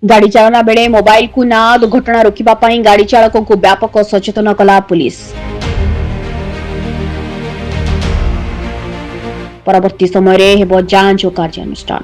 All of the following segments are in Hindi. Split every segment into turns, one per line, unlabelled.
गाड़ी चालना बेले मोबाइल को ना दुर्घटना रोकवा गाड़ी चालकों को व्यापक सचेतन कला पुलिस। परवर्ती समय हेब जांच और कार्यानुष्ठान।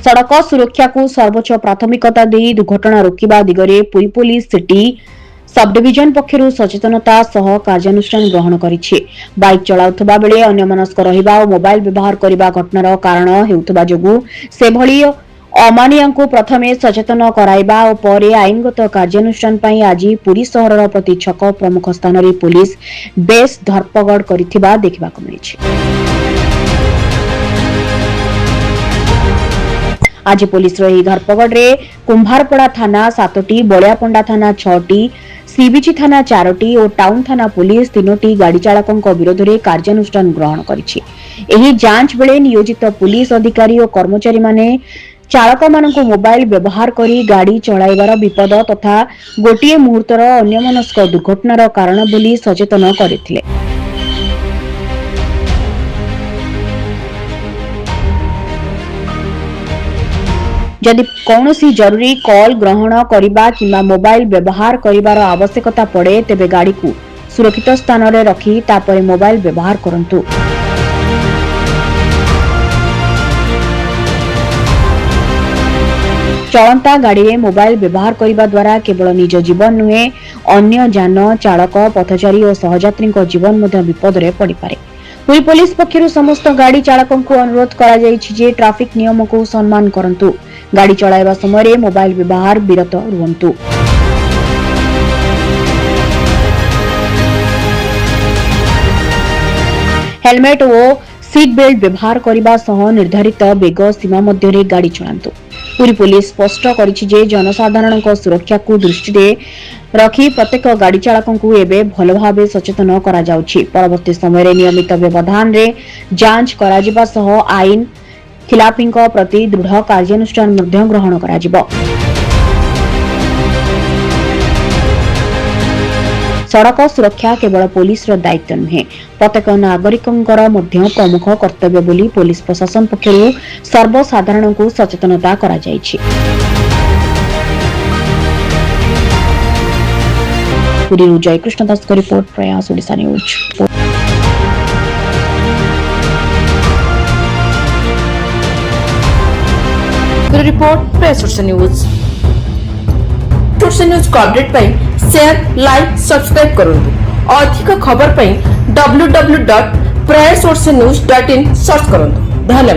सड़क सुरक्षा को सर्वोच्च प्राथमिकता दे दुर्घटना रोकवा दिगरे पुरी पुलिस सिटी सब डिविजन पक्षरु सचेतनता सह कार्यानुष्ठान ग्रहण करिछि। बाइक चलाउथबा बेले अन्यमनस्क रहिबा और मोबाइल व्यवहार करिबा घटनार कारण हेउथबा जोगु सेभଳି अमानियांकु प्रथमे सचेतन कराइबा और परे आईनगत कार्यानुष्ठान पई आज पुरी सहरर प्रति छक प्रमुख स्थान रे पुलिस बेस धरपगड़ करिथिबा देखिबाकु मिलिछि। आज पुलिस रही धरपगड़ रे कुंभारपड़ा थाना 7टी, बलियापंडा थाना 6टी, सीबीची थाना 4टी और टाउन थाना पुलिस 3टी गाड़ी चालकों विरोध में कार्यानुष्ठान ग्रहण करिछि। एही जांच बेले नियोजित पुलिस अधिकारी और कर्मचारी माने चालक मानक मोबाइल व्यवहार करी गाड़ी चलाइबार विपद तथा गोटिए मुहूर्तर अन्यमनस्क दुर्घटनार कारण बोली सचेतन करथिले। जदि कौनसी जरूरी कॉल ग्रहण करिबा किंबा मोबाइल व्यवहार करिबार आवश्यकता पड़े तेबे गाड़ी को सुरक्षित स्थान रे रखी तापरे मोबाइल व्यवहार करंतु। चलंता गाड़ी रे मोबाइल व्यवहार करिबा द्वारा केवल निज जीवन नुहे अन्य जान चालक पथचारी और सहयात्री जीवन मध्य विपद रे पड़ी पारे। पुरी पुलिस पक्षरु समस्त गाड़ी चालकों को अनुरोध करा जायछि जे ट्रैफिक नियम को सम्मान करंतु। गाड़ी चलाइबा समय रे मोबाइल व्यवहार विरत रुहंतु। हेलमेट और सीट बेल्ट व्यवहार करने सह निर्धारित बेग सीमा मध्य रे गाड़ी चलांतु। पुरी पुलिस स्पष्ट करिछि जे जनसाधारण सुरक्षा को दृष्टि रखी प्रत्येक गाड़ी चालकों को एबे भल भावे सचेतन करा जाउछि। परवर्ती समय रे नियमित व्यवधान रे जांच करा जिबा सह आईन खिलाफी प्रति दृढ़ कार्यानुष्ठान ग्रहण करा जिबो। सड़क सुरक्षा केवल पुलिस दायित्व नुहे प्रत्येक नागरिकंकर मध्य प्रमुख कर्तव्य बोली पुलिस प्रशासन पक्षरु सर्वसाधारण को सचेतनता करा जायछि। पुरी जयकृष्ण दास को रिपोर्ट, प्रयास Odisha news.
Report press Odisha news. Odisha news को अपडेट पाई शेयर, लाइक, सब्सक्राइब करूँ। अधिक खबर पाई www.prayasodishanews.in सर्च करूँ। धन्यवाद।